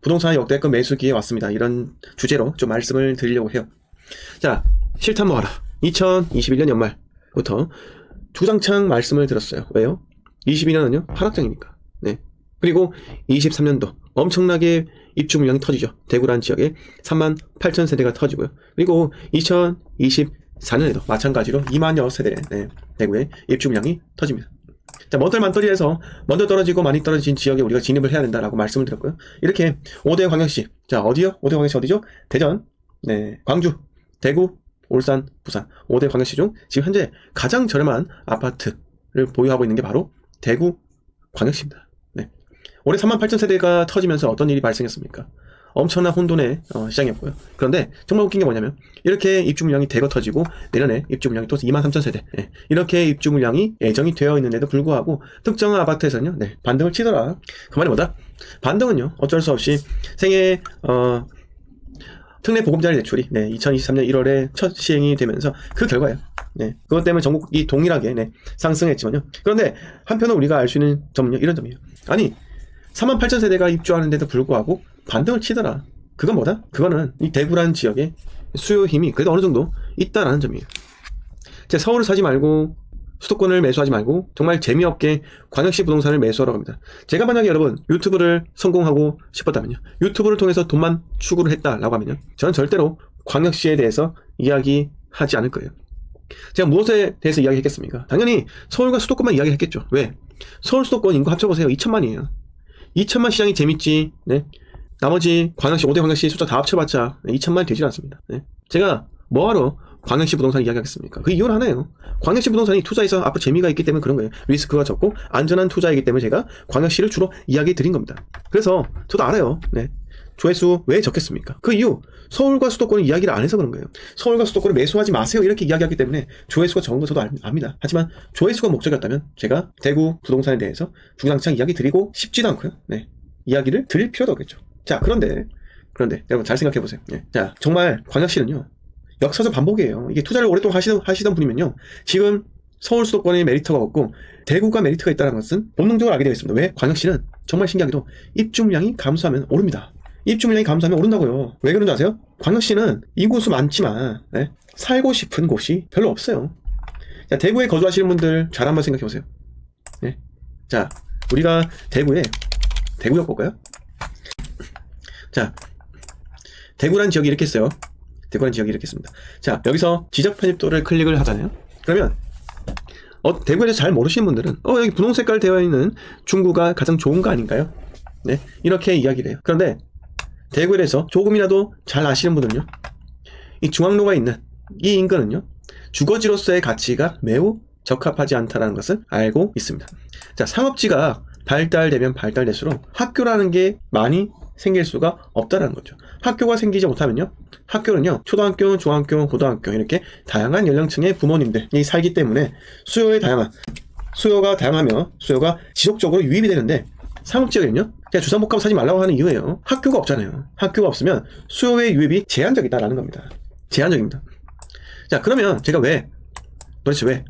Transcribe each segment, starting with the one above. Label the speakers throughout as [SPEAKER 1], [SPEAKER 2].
[SPEAKER 1] 부동산 역대급 매수 기회 왔습니다. 이런 주제로 좀 말씀을 드리려고 해요. 자, 실탄 모아라. 2021년 연말부터 주장창 말씀을 들었어요. 왜요? 22년은요 하락장이니까. 네. 그리고 23년도 엄청나게 입주 물량이 터지죠. 대구란 지역에 38,000세대가 터지고요. 그리고 2024년에도 마찬가지로 2만여 세대 대구에 입주 물량이 터집니다. 자, 먼떨만떨이에서 먼저 떨어지고 많이 떨어진 지역에 우리가 진입을 해야 된다라고 말씀을 드렸고요. 이렇게 5대 광역시, 자 어디요? 5대 광역시 어디죠? 대전, 광주, 대구, 울산, 부산 5대 광역시 중 지금 현재 가장 저렴한 아파트를 보유하고 있는 게 바로 대구 광역시입니다. 올해 38,000세대가 터지면서 어떤 일이 발생했습니까? 엄청난 혼돈의 시장이었고요. 그런데 정말 웃긴 게 뭐냐면 이렇게 입주 물량이 대거 터지고 내년에 입주 물량이 또 23,000세대 이렇게 입주 물량이 예정이 되어 있는데도 불구하고 특정한 아파트에서는요 반등을 치더라. 그 말이 뭐다? 반등은요 어쩔 수 없이 생애 특례 보금자리 대출이 2023년 1월에 첫 시행이 되면서 그 결과예요. 그것 때문에 전국이 동일하게 상승했지만요. 그런데 한편으로 우리가 알 수 있는 점은요 이런 점이에요. 아니 38,000세대가 입주하는데도 불구하고 반등을 치더라. 그건 뭐다? 그거는 이 대구라는 지역의 수요 힘이 그래도 어느 정도 있다라는 점이에요. 서울을 사지 말고 수도권을 매수하지 말고 정말 재미없게 광역시 부동산을 매수하러 갑니다. 제가 만약에 여러분 유튜브를 성공하고 싶었다면요, 유튜브를 통해서 돈만 추구를 했다라고 하면요, 저는 절대로 광역시에 대해서 이야기하지 않을 거예요. 제가 무엇에 대해서 이야기했겠습니까? 당연히 서울과 수도권만 이야기했겠죠. 왜? 서울 수도권 인구 합쳐보세요. 2천만이에요. 2천만 시장이 재밌지. 나머지 광역시 5대 광역시 숫자 다 합쳐봤자 2천만이 되질 않습니다. 제가 뭐하러 광역시 부동산 이야기하겠습니까? 그 이유는 하나예요. 광역시 부동산이 투자에서 앞으로 재미가 있기 때문에 그런 거예요. 리스크가 적고 안전한 투자이기 때문에 제가 광역시를 주로 이야기 드린 겁니다. 그래서 저도 알아요. 조회수 왜 적겠습니까? 그 이유 서울과 수도권을 이야기를 안 해서 그런 거예요. 서울과 수도권을 매수하지 마세요 이렇게 이야기하기 때문에 조회수가 적은 거 저도 압니다. 하지만 조회수가 목적이었다면 제가 대구 부동산에 대해서 주장창 이야기 드리고 싶지도 않고요. 이야기를 드릴 필요도 없겠죠. 자, 그런데 여러분 잘 생각해 보세요. 자, 정말 광역시는요 역사적 반복이에요. 이게 투자를 오랫동안 하시던 분이면요 지금 서울 수도권에 메리트가 없고 대구가 메리트가 있다는 것은 본능적으로 알게 되어 있습니다. 왜? 광역시는 정말 신기하게도 입주 물량이 감소하면 오릅니다. 입주 물량이 감소하면 오른다고요. 왜 그런지 아세요? 광역시는 인구수 많지만 살고 싶은 곳이 별로 없어요. 자, 대구에 거주하시는 분들 잘 한번 생각해 보세요. 자, 우리가 대구역 볼까요? 자, 대구란 지역이 이렇게 있어요. 대구란 지역이 이렇게 있습니다. 자, 여기서 지적 편입도를 클릭을 하잖아요. 그러면 대구에서 잘 모르시는 분들은 여기 분홍 색깔 되어 있는 중구가 가장 좋은 거 아닌가요? 이렇게 이야기를 해요. 그런데 대구에 대해서 조금이라도 잘 아시는 분들은요, 이 중앙로가 있는 이 인근은요 주거지로서의 가치가 매우 적합하지 않다는 것을 알고 있습니다. 자, 상업지가 발달되면 발달될수록 학교라는 게 많이 생길 수가 없다는 거죠. 학교가 생기지 못하면요, 학교는요 초등학교, 중학교, 고등학교 이렇게 다양한 연령층의 부모님들이 살기 때문에 수요가 다양하며 수요가 지속적으로 유입이 되는데, 상업지역에는요 그냥 주상복합 사지 말라고 하는 이유예요. 학교가 없잖아요. 학교가 없으면 수요의 유입이 제한적이다라는 겁니다. 제한적입니다. 자, 그러면 제가 도대체 왜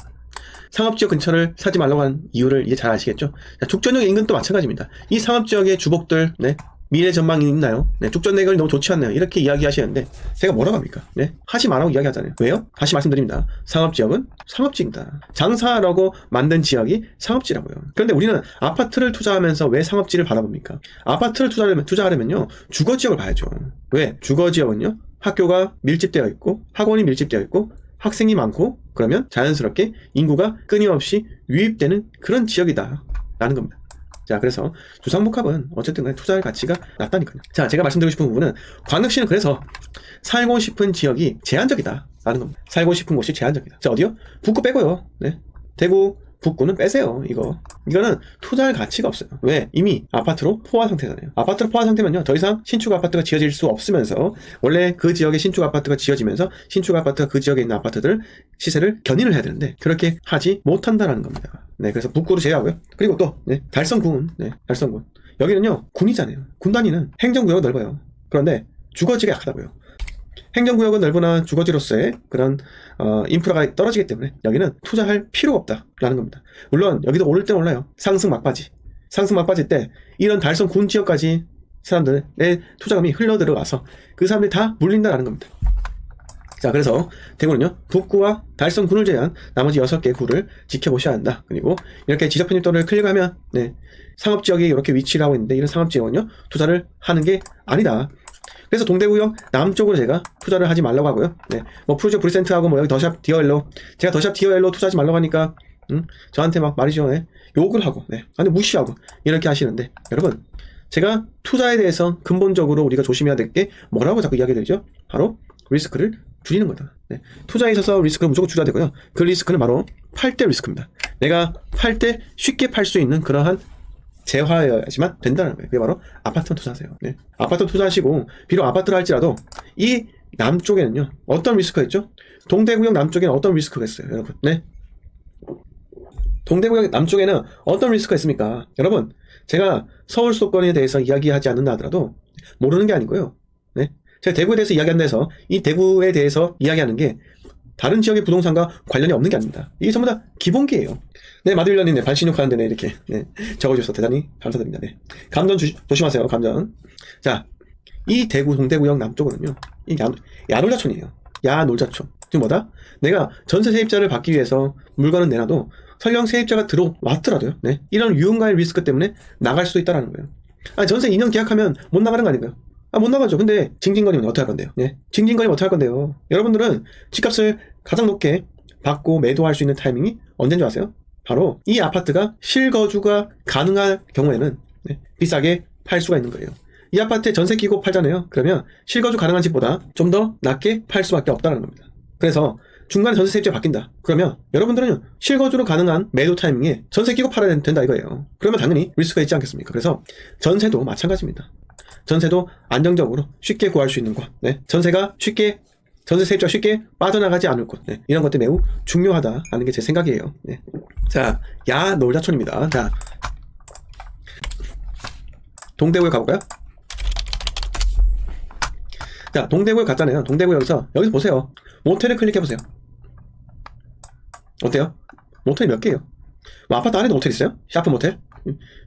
[SPEAKER 1] 상업지역 근처를 사지 말라고 하는 이유를 이제 잘 아시겠죠? 자, 죽전역 인근도 마찬가지입니다. 이 상업지역의 주복들 미래 전망이 있나요? 죽전 내역이 너무 좋지 않나요? 이렇게 이야기하시는데 제가 뭐라고 합니까? 하지 말라고 이야기하잖아요. 왜요? 다시 말씀드립니다. 상업지역은 상업지입니다. 장사라고 만든 지역이 상업지라고요. 그런데 우리는 아파트를 투자하면서 왜 상업지를 바라봅니까? 아파트를 투자하려면요 주거지역을 봐야죠. 왜? 주거지역은요 학교가 밀집되어 있고 학원이 밀집되어 있고 학생이 많고 그러면 자연스럽게 인구가 끊임없이 유입되는 그런 지역이다 라는 겁니다. 자, 그래서 주상복합은 어쨌든 간에 투자할 가치가 낮다니까요. 자, 제가 말씀드리고 싶은 부분은 광역시는 그래서 살고 싶은 지역이 제한적이다 라는 겁니다. 살고 싶은 곳이 제한적이다. 자, 어디요? 북구 빼고요. 대구 북구는 빼세요. 이거는 투자할 가치가 없어요. 왜? 이미 아파트로 포화 상태잖아요. 아파트로 포화 상태면요 더 이상 신축 아파트가 지어질 수 없으면서 원래 그 지역에 신축 아파트가 지어지면서 신축 아파트가 그 지역에 있는 아파트들 시세를 견인을 해야 되는데 그렇게 하지 못한다라는 겁니다. 그래서 북구로 제외하고요. 그리고 또 달성군, 달성군 여기는요 군이잖아요. 군 단위는 행정구역은 넓어요. 그런데 주거지가 약하다고요. 행정구역은 넓으나 주거지로서의 그런 인프라가 떨어지기 때문에 여기는 투자할 필요가 없다라는 겁니다. 물론 여기도 오를 땐 올라요. 상승 막바지 때 이런 달성 군 지역까지 사람들의 투자금이 흘러 들어가서 그 사람들이 다 물린다라는 겁니다. 자, 그래서 대구는요, 북구와 달성 군을 제외한 나머지 6개 구를 지켜보셔야 한다. 그리고 이렇게 지적 편입도를 클릭하면, 네, 상업지역이 이렇게 위치를 하고 있는데, 이런 상업지역은요, 투자를 하는 게 아니다. 그래서 동대구역 남쪽으로 제가 투자를 하지 말라고 하고요. 네, 뭐 푸르조 브리센트하고 뭐 여기 더샵 디어엘로, 제가 더샵 디어엘로 투자하지 말라고 하니까, 저한테 막 말이죠. 네, 욕을 하고, 네, 아니 무시하고 이렇게 하시는데, 여러분, 제가 투자에 대해서 근본적으로 우리가 조심해야 될 게 뭐라고 자꾸 이야기 드리죠? 바로 리스크를 줄이는 거다. 네. 투자에 있어서 리스크를 무조건 줄여야 되고요. 그 리스크는 바로 팔 때 리스크입니다. 내가 팔 때 쉽게 팔 수 있는 그러한 재화여야지만 된다는 거예요. 그게 바로 아파트만 투자하세요. 네. 아파트 투자하시고 비록 아파트를 할지라도 이 남쪽에는요, 어떤 리스크가 있죠? 동대구역 남쪽에는 어떤 리스크가 있어요, 여러분? 네. 동대구역 남쪽에는 어떤 리스크가 있습니까? 여러분, 제가 서울 수도권에 대해서 이야기하지 않는다 하더라도 모르는 게 아니고요. 네. 제가 대구에 대해서 이야기한다 해서 이 대구에 대해서 이야기하는 게 다른 지역의 부동산과 관련이 없는 게 아닙니다. 이게 전부 다 기본기예요. 네, 마들리언님, 네, 반신욕 하는데, 네, 이렇게, 네, 적어주셔서 대단히 감사드립니다. 네. 감전 조심하세요, 감전. 자, 이 대구, 동대구역 남쪽은요, 이 야놀자촌이에요. 야놀자촌. 지금 뭐다? 내가 전세 세입자를 받기 위해서 물건을 내놔도 설령 세입자가 들어왔더라도요, 네, 이런 유흥가의 리스크 때문에 나갈 수도 있다는 거예요. 아니, 전세 2년 계약하면 못 나가는 거 아닌가요? 못 나가죠. 근데 징징거리면 어떻게 할 건데요? 네. 징징거리면 어떻게 할 건데요? 여러분들은 집값을 가장 높게 받고 매도할 수 있는 타이밍이 언제인 줄 아세요? 바로 이 아파트가 실거주가 가능할 경우에는, 네, 비싸게 팔 수가 있는 거예요. 이 아파트에 전세 끼고 팔잖아요. 그러면 실거주 가능한 집보다 좀 더 낮게 팔 수밖에 없다는 겁니다. 그래서 중간에 전세 세입자가 바뀐다. 그러면 여러분들은 실거주로 가능한 매도 타이밍에 전세 끼고 팔아야 된다 이거예요. 그러면 당연히 리스크가 있지 않겠습니까? 그래서 전세도 마찬가지입니다. 전세도 안정적으로 쉽게 구할 수 있는 곳, 네. 전세가 쉽게, 전세 세입자가 쉽게 빠져나가지 않을 곳, 네. 이런 것들이 매우 중요하다는 게 제 생각이에요. 네. 자, 야놀자촌입니다. 자, 동대구에 가볼까요? 자, 동대구에 갔잖아요. 동대구역에서 여기서 보세요. 모텔을 클릭해보세요. 어때요? 모텔이 몇 개예요? 뭐 아파트 안에도 모텔 있어요? 샤프 모텔?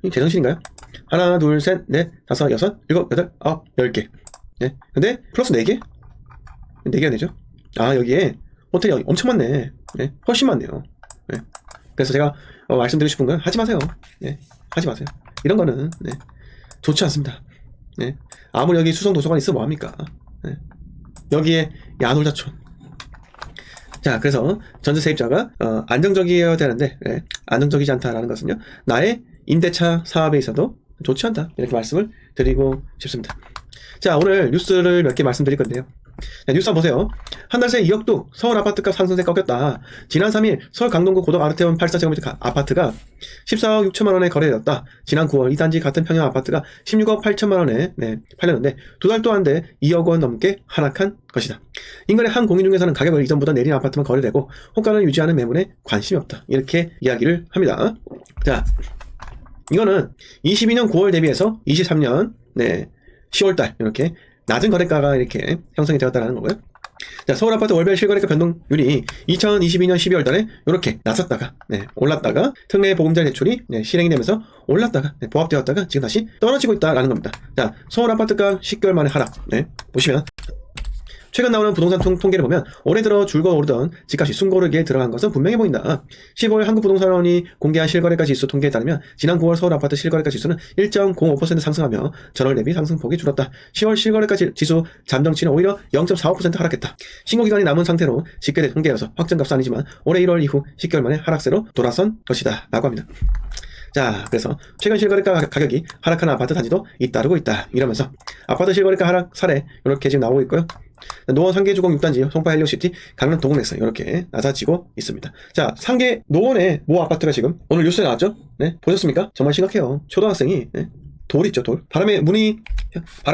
[SPEAKER 1] 이 제정신인가요? 하나, 둘, 셋, 넷, 다섯, 여섯, 일곱, 여덟, 아홉, 10개. 네. 근데 플러스 4개? 4개가 되죠? 아, 여기에 호텔이 엄청 많네. 네. 훨씬 많네요. 네. 그래서 제가 말씀드리고 싶은 건 하지 마세요. 네. 하지 마세요. 이런 거는, 네, 좋지 않습니다. 네. 아무리 여기 수성 도서관이 있어 뭐합니까? 네. 여기에 야놀자촌. 자, 그래서 전세 세입자가 안정적이어야 되는데, 네, 안정적이지 않다라는 것은요, 나의 임대차 사업에 있어도 좋지 않다, 이렇게 말씀을 드리고 싶습니다. 자, 오늘 뉴스를 몇 개 말씀드릴 건데요. 자, 뉴스 한번 보세요. 한 달 새 2억도 서울 아파트값 상승세 꺾였다. 지난 3일 서울 강동구 고덕 아르테온 84제곱미터 아파트가 14억 6천만 원에 거래되었다. 지난 9월 이 단지 같은 평형 아파트가 16억 8천만 원에, 네, 팔렸는데 두 달도 안 돼 2억 원 넘게 하락한 것이다. 인근의 한 공인 중개사는 가격을 이전보다 내린 아파트만 거래되고 호가를 유지하는 매물에 관심이 없다, 이렇게 이야기를 합니다. 자, 이거는 22년 9월 대비해서 23년, 네, 10월달 이렇게 낮은 거래가가 이렇게 형성이 되었다는 거고요. 자, 서울 아파트 월별 실거래가 변동률이 2022년 12월 달에 이렇게 낮았다가, 네, 올랐다가 특례 보금자 대출이, 네, 실행이 되면서 올랐다가, 네, 보합되었다가 지금 다시 떨어지고 있다라는 겁니다. 자, 서울 아파트가 10개월 만에 하락. 네, 보시면 최근 나오는 부동산 통계를 보면 올해 들어 줄곧 오르던 집값이 숨고르기에 들어간 것은 분명해 보인다. 15일 한국부동산원이 공개한 실거래가 지수 통계에 따르면 지난 9월 서울 아파트 실거래가 지수는 1.05% 상승하며 전월 대비 상승폭이 줄었다. 10월 실거래가 지수 잠정치는 오히려 0.45% 하락했다. 신고기간이 남은 상태로 집계된 통계여서 확정값은 아니지만 올해 1월 이후 10개월 만에 하락세로 돌아선 것이다 라고 합니다. 자, 그래서 최근 실거래가 가격이 하락하는 아파트 단지도 잇따르고 있다, 이러면서 아파트 실거래가 하락 사례 이렇게 지금 나오고 있고요. 노원 상계주공 6단지 송파 헬리오시티 강남 도곡넥슨 이렇게 낮아지고 있습니다. 자, 상계 노원의 모 아파트가 지금 오늘 뉴스에 나왔죠? 네, 보셨습니까? 정말 심각해요. 초등학생이, 네, 돌 있죠, 돌. 바람에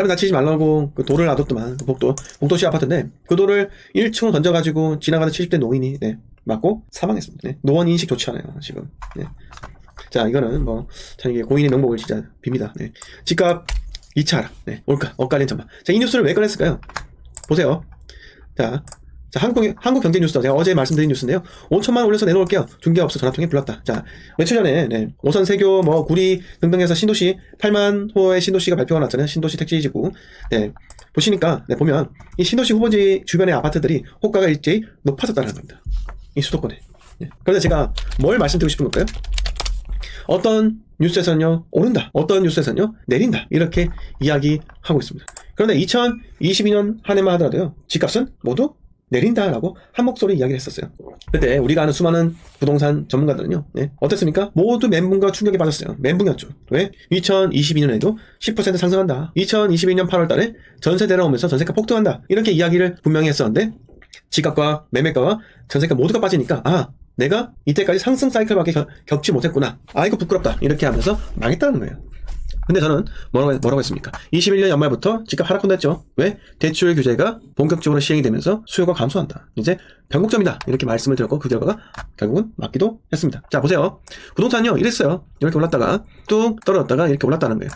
[SPEAKER 1] 다치지 말라고 그 돌을 놔뒀더만, 복도시 아파트인데 그 돌을 1층으로 던져가지고 지나가는 70대 노인이, 네, 맞고 사망했습니다. 네, 노원 인식 좋지 않아요 지금. 네. 자, 이거는 뭐 참 이게 고인의 명복을 진짜 빕니다. 네. 집값 2차 하락, 네, 올가 엇갈린 전망. 자, 이 뉴스를 왜 꺼냈을까요? 보세요. 자, 자, 한국 경제 뉴스 제가 어제 말씀드린 뉴스인데요. 5천만 올려서 내놓을게요. 중개업소 전화통에 불렀다. 자, 며칠 전에 네, 오선 세교 뭐 구리 등등해서 신도시 8만 호의 신도시가 발표가 났잖아요. 신도시 택지지구. 네, 보시니까 네, 보면 이 신도시 후보지 주변의 아파트들이 호가가 일제히 높아졌다는 겁니다. 이 수도권에. 네. 그런데 제가 뭘 말씀드리고 싶은 걸까요? 어떤 뉴스에서는요 오른다, 어떤 뉴스에서는요 내린다, 이렇게 이야기하고 있습니다. 그런데 2022년 한 해만 하더라도요 집값은 모두 내린다라고 한 목소리 이야기를 했었어요. 그때 우리가 아는 수많은 부동산 전문가들은요, 네, 어땠습니까? 모두 멘붕과 충격에 빠졌어요. 멘붕이었죠. 왜? 2022년에도 10% 상승한다. 2022년 8월 달에 전세 내려오면서 전세가 폭등한다. 이렇게 이야기를 분명히 했었는데, 집값과 매매가와 전세가 모두가 빠지니까, 아, 내가 이때까지 상승 사이클밖에 겪지 못했구나. 아이고 부끄럽다. 이렇게 하면서 망했다는 거예요. 근데 저는 뭐라고 했습니까? 21년 연말부터 집값 하락한다 했죠. 왜? 대출 규제가 본격적으로 시행이 되면서 수요가 감소한다. 이제 변곡점이다. 이렇게 말씀을 드렸고 그 결과가 결국은 맞기도 했습니다. 자, 보세요. 부동산이요. 이랬어요. 이렇게 올랐다가 뚝 떨어졌다가 이렇게 올랐다는 거예요.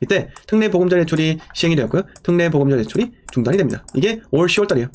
[SPEAKER 1] 이때 특례보금자 대출이 시행이 되었고요. 특례보금자 대출이 중단이 됩니다. 이게 올 10월 달이에요.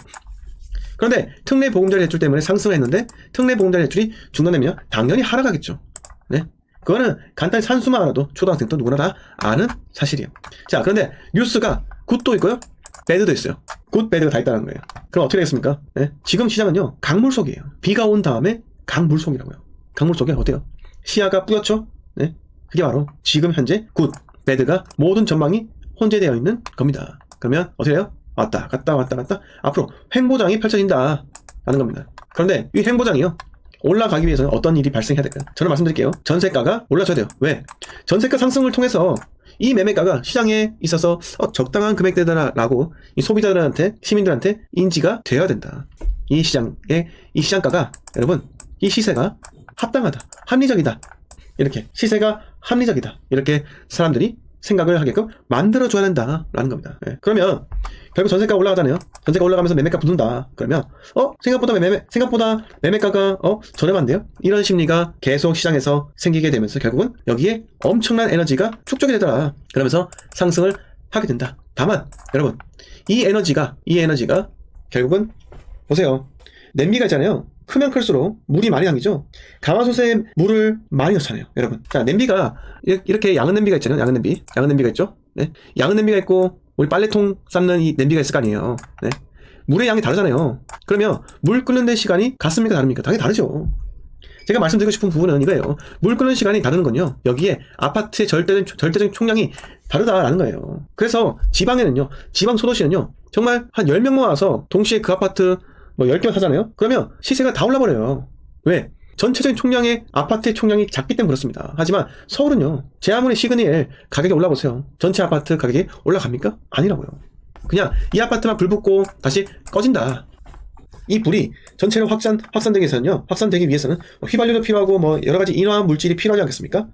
[SPEAKER 1] 그런데 특례보금자 대출 때문에 상승했는데 특례보금자 대출이 중단되면 당연히 하락하겠죠. 네. 그거는 간단히 산수만 알아도 초등학생도 누구나 다 아는 사실이에요. 자, 그런데 뉴스가 굿도 있고요, 배드도 있어요. 굿, 배드가 다 있다는 거예요. 그럼 어떻게 되겠습니까? 네? 지금 시장은요 강물속이에요. 비가 온 다음에 강물속이라고요. 강물속에 어때요? 시야가 뿌옇죠? 네? 그게 바로 지금 현재 굿, 배드가 모든 전망이 혼재되어 있는 겁니다. 그러면 어떻게 해요? 왔다 갔다 왔다 갔다 앞으로 횡보장이 펼쳐진다 라는 겁니다. 그런데 이 횡보장이요 올라가기 위해서는 어떤 일이 발생해야 될까요? 저는 말씀드릴게요. 전세가가 올라줘야 돼요. 왜? 전세가 상승을 통해서 이 매매가가 시장에 있어서 적당한 금액대다라고 이 소비자들한테, 시민들한테 인지가 되어야 된다. 이 시장가가, 여러분, 이 시세가 합당하다, 합리적이다, 이렇게 시세가 합리적이다, 이렇게 사람들이 생각을 하게끔 만들어줘야 된다라는 겁니다. 예. 그러면 결국 전세가 올라가잖아요. 전세가 올라가면서 매매가 붙는다. 그러면 생각보다 매매가가 저렴한데요. 이런 심리가 계속 시장에서 생기게 되면서 결국은 여기에 엄청난 에너지가 축적이 되더라. 그러면서 상승을 하게 된다. 다만 여러분, 이 에너지가 결국은 보세요. 냄비가 있잖아요. 크면 클수록 물이 많이 담기죠. 가마솥에 물을 많이 넣잖아요, 여러분. 자, 냄비가 이렇게 양은 냄비가 있잖아요. 양은 냄비가 있죠. 네, 양은 냄비가 있고 우리 빨래통 삶는 이 냄비가 있을 거 아니에요. 네, 물의 양이 다르잖아요. 그러면 물 끓는 데 시간이 같습니까, 다릅니까? 당연히 다르죠. 제가 말씀드리고 싶은 부분은 이거예요. 물 끓는 시간이 다른 건요, 여기에 아파트의 절대적인 총량이 다르다라는 거예요. 그래서 지방에는요, 지방 소도시는요, 정말 한 10명 모아서 동시에 그 아파트 뭐 10개 사잖아요? 그러면 시세가 다 올라버려요. 왜? 전체적인 총량의 아파트의 총량이 작기 때문에 그렇습니다. 하지만 서울은요, 제 아무리 시그니엘 가격이 올라보세요. 전체 아파트 가격이 올라갑니까? 아니라고요. 그냥 이 아파트만 불 붙고 다시 꺼진다. 이 불이 전체로 확산되기 위해서는 휘발유도 필요하고 뭐 여러 가지 인화 물질이 필요하지 않겠습니까?